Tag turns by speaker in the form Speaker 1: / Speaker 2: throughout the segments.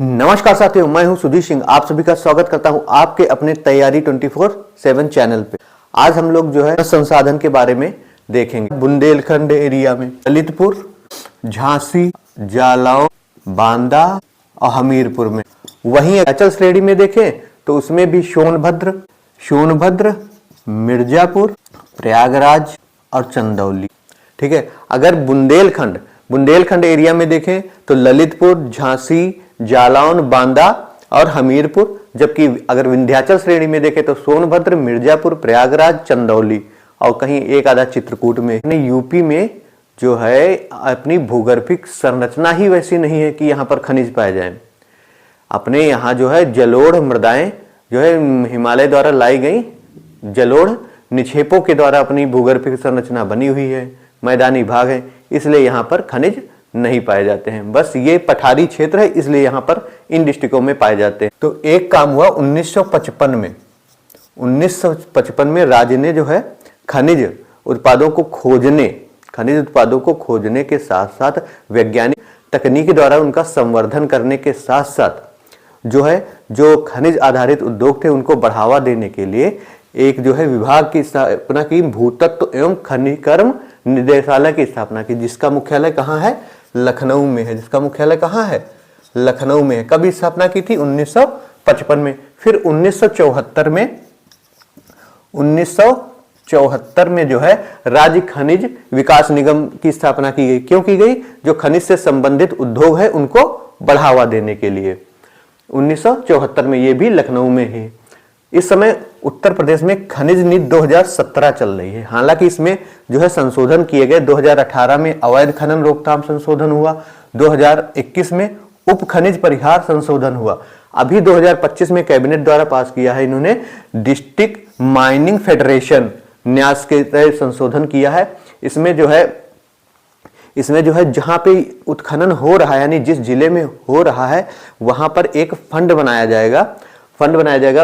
Speaker 1: नमस्कार साथियों, मैं हूं सुधीर सिंह। आप सभी का स्वागत करता हूं आपके अपने तैयारी 24/7 चैनल पे। आज हम लोग जो है संसाधन के बारे में देखेंगे। बुंदेलखंड एरिया में ललितपुर, झांसी, जालौन, बांदा और हमीरपुर में। वहीं हिमाचल श्रेणी में देखें तो उसमें भी सोनभद्र, मिर्जापुर, प्रयागराज और चंदौली। ठीक है। अगर बुंदेलखंड एरिया में देखें तो ललितपुर, झांसी, जालौन, बांदा और हमीरपुर। जबकि अगर विंध्याचल श्रेणी में देखें तो सोनभद्र, मिर्जापुर, प्रयागराज, चंदौली और कहीं एक आधा चित्रकूट में। यूपी में जो है अपनी भूगर्भिक संरचना ही वैसी नहीं है कि यहाँ पर खनिज पाए जाएं। अपने यहाँ जो है जलोढ़ मृदाएं जो है हिमालय द्वारा लाई गई जलोढ़ निक्षेपों के द्वारा अपनी भूगर्भिक संरचना बनी हुई है, मैदानी भाग है, इसलिए यहाँ पर खनिज नहीं पाए जाते हैं। बस ये पठारी क्षेत्र है, इसलिए यहाँ पर इन डिस्ट्रिक्टों में पाए जाते हैं। तो एक काम हुआ 1955 में राज्य ने जो है खनिज उत्पादों को खोजने के साथ साथ वैज्ञानिक तकनीक द्वारा उनका संवर्धन करने के साथ साथ जो खनिज आधारित उद्योग थे उनको बढ़ावा देने के लिए एक जो है विभाग की स्थापना की, भूतत्व एवं खनिकर्म निदेशालय की स्थापना की, जिसका मुख्यालय कहाँ है? लखनऊ में है। लखनऊ में है। कब स्थापना की थी? 1955 में। फिर 1974 में जो है राज्य खनिज विकास निगम की स्थापना की गई। क्यों की गई? जो खनिज से संबंधित उद्योग है उनको बढ़ावा देने के लिए। 1974 में, ये भी लखनऊ में है। इस समय उत्तर प्रदेश में खनिज नीति 2017 चल रही है। हालांकि इसमें जो है संशोधन किए गए। 2018 में अवैध खनन रोकथाम संशोधन हुआ, 2021 में उप खनिज परिहार संशोधन हुआ। अभी 2025 में कैबिनेट द्वारा पास किया है इन्होंने डिस्ट्रिक्ट माइनिंग फेडरेशन न्यास के तहत संशोधन किया है। इसमें जो है जहां पे उत्खनन हो रहा है, यानी जिस जिले में हो रहा है वहां पर एक फंड बनाया जाएगा।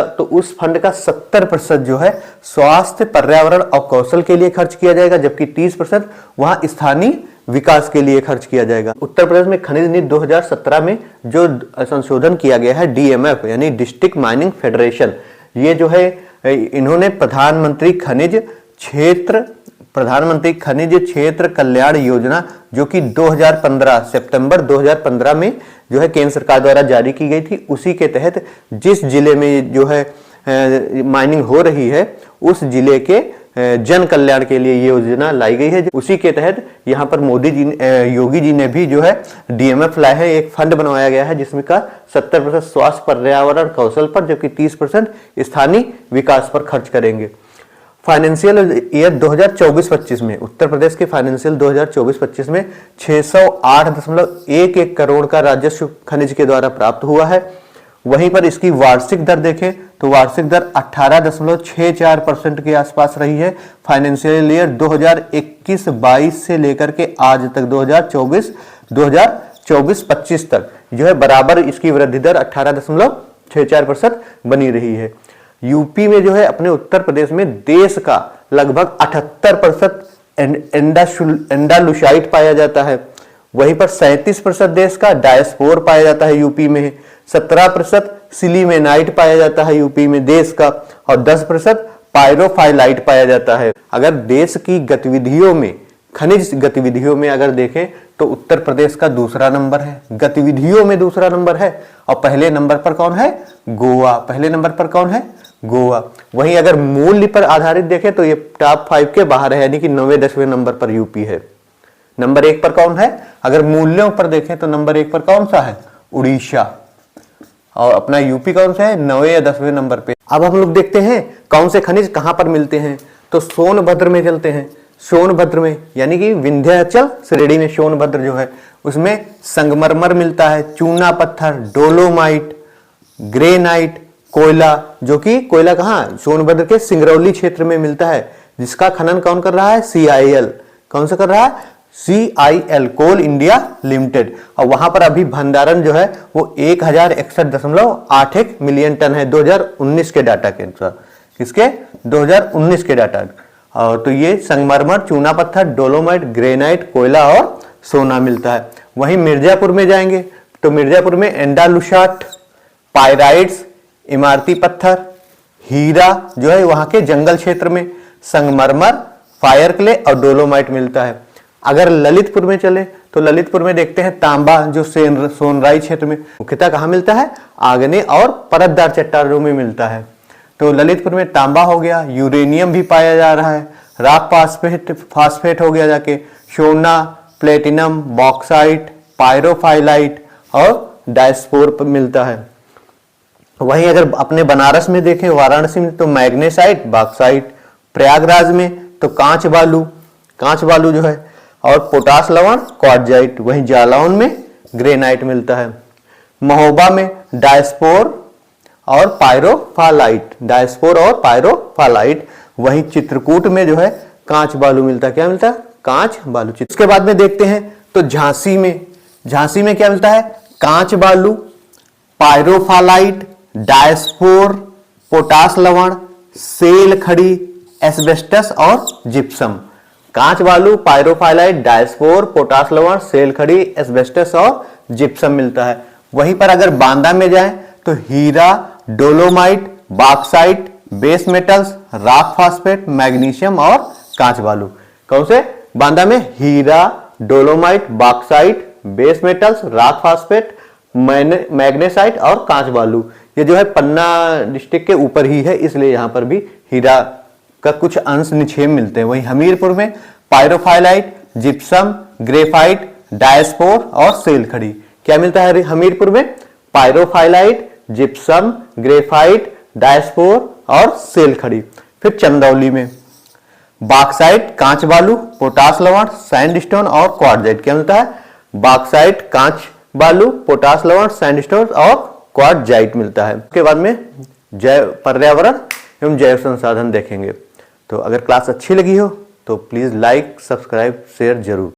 Speaker 1: तो उस फंड का 70% जो है स्वास्थ्य, पर्यावरण और कौशल के लिए खर्च किया जाएगा, जबकि 30% वहां स्थानीय विकास के लिए खर्च किया जाएगा। उत्तर प्रदेश में खनिज नीति 2017 में जो संशोधन किया गया है DMF यानी डिस्ट्रिक्ट माइनिंग फेडरेशन, ये जो है इन्होंने प्रधानमंत्री खनिज क्षेत्र कल्याण योजना, जो कि सितंबर 2015 में जो है केंद्र सरकार द्वारा जारी की गई थी, उसी के तहत जिस जिले में जो है माइनिंग हो रही है उस जिले के जन कल्याण के लिए ये योजना लाई गई है। उसी के तहत यहाँ पर योगी जी ने भी जो है DMF लाए हैं। एक फंड बनवाया गया है जिसमें का 70% स्वास्थ्य, पर्यावरण, कौशल पर, जबकि 30% स्थानीय विकास पर खर्च करेंगे। फाइनेंशियल ईयर 2024-25 में उत्तर प्रदेश के फाइनेंशियल 2024-25 में 608.11 करोड़ का राजस्व खनिज के द्वारा प्राप्त हुआ है। वहीं पर इसकी वार्षिक दर देखें तो वार्षिक दर 18.64% के आसपास रही है। फाइनेंशियल ईयर 2021-22 से लेकर के आज तक 2024-25 तक जो है बराबर इसकी वृद्धि दर 18.64% बनी रही है। यूपी में जो है अपने उत्तर प्रदेश में देश का लगभग 78% एंडालुसाइट पाया जाता है। वहीं पर 37% देश का डायस्पोर पाया जाता है यूपी में, 17% सिलीमेनाइट पाया जाता है यूपी में देश का, और 10% पायरोफाइलाइट पाया जाता है। अगर देश की गतिविधियों में, खनिज गतिविधियों में अगर देखें तो उत्तर प्रदेश का दूसरा नंबर है, गतिविधियों में दूसरा नंबर है। और पहले नंबर पर कौन है? गोवा। वहीं अगर मूल्य पर आधारित देखें तो ये टॉप 5 के बाहर है, यानी कि 90वें नंबर पर यूपी है। नंबर 1 पर कौन है? अगर मूल्यों पर देखें तो नंबर 1 पर कौन सा है? उड़ीसा। और अपना यूपी कौन सा है? 9वें या 10वें नंबर पे। अब हम लोग देखते हैं कौन से खनिज कहां पर मिलते हैं। तो सोनभद्र में चलते हैं। सोनभद्र में यानी कि विंध्याचल श्रेणी में सोनभद्र जो है उसमें संगमरमर मिलता है, चूना पत्थर, डोलोमाइट, ग्रेनाइट, कोयला, जो कि कोयला कहाँ? सोनभद्र के सिंगरौली क्षेत्र में मिलता है, जिसका खनन कौन कर रहा है? CIL। कौन सा कर रहा है? CIL, कोल इंडिया लिमिटेड। और वहां पर अभी भंडारण जो है वो 1061.81 मिलियन टन है 2019 के डाटा के अनुसार। किसके? 2019 के डाटा। तो ये संगमरमर, चूना पत्थर, डोलोमाइट, ग्रेनाइट, कोयला और सोना मिलता है। वहीं मिर्जापुर में जाएंगे तो मिर्जापुर में एंडालुसाट, पायराइट्स, इमारती पत्थर, हीरा जो है वहां के जंगल क्षेत्र में, संगमरमर, फायर क्ले और डोलोमाइट मिलता है। अगर ललितपुर में चले तो ललितपुर में देखते हैं तांबा जो सोनराई क्षेत्र में मुख्यतः कहाँ मिलता है, आग्नेय और परतदार चट्टानों में मिलता है। तो ललितपुर में तांबा हो गया, यूरेनियम भी पाया जा रहा है, रॉक फास्फेट हो गया जाके, सोना, प्लेटिनम, बॉक्साइट, पायरोफाइलाइट और डायस्पोर मिलता है। वहीं अगर अपने बनारस में देखें, वाराणसी में, तो मैग्नेसाइट, बॉक्साइट, प्रयागराज में तो कांच बालू जो है, और पोटास लवण, क्वार्टजाइट। वहीं जालौन में ग्रेनाइट मिलता है। महोबा में डायस्पोर और पायरोफालाइट। वहीं चित्रकूट में जो है कांच बालू मिलता है। क्या मिलता है? कांच बालू। इसके बाद में देखते हैं तो झांसी में क्या मिलता है? कांच बालू, पायरोफालाइट, डायस्पोर, पोटास लवण, सेल खड़ी, एस्बेस्टस और जिप्सम। कांच बालू, पायरोफाइलाइट, डायस्पोर, पोटास लवण, सेल खड़ी, एस्बेस्टस और जिप्सम मिलता है। वहीं पर अगर बांदा में जाएं तो हीरा, dolomite, bauxite, base metals, rock phosphate, magnesium और कांच बालू। कौन से? बांदा में हीरा, dolomite, bauxite, base metals, rock phosphate, magnesite और कांच बालू। ये जो है पन्ना डिस्ट्रिक्ट के ऊपर ही है, इसलिए यहाँ पर भी हीरा का कुछ अंश निक्षेप मिलते हैं। वहीं हमीरपुर में पायरोफाइलाइट, जिप्सम, ग्रेफाइट, डायस्पोर और सेल खड़ी। क्या मिलता है हमीरपुर में? पायरोफाइलाइट, जिप्सम, ग्रेफाइट, डायस्पोर और सेल खड़ी। फिर चंदौली में बॉक्साइट, कांच बालू, पोटास लवण, सैंडस्टोन और क्वार्टजाइट। क्या मिलता है? बॉक्साइट, कांच बालू, पोटास लवण, सैंडस्टोन और क्वार्टजाइट मिलता है। उसके बाद में पर्यावरण एवं जैव संसाधन देखेंगे। तो अगर क्लास अच्छी लगी हो तो प्लीज लाइक, सब्सक्राइब, शेयर जरूर।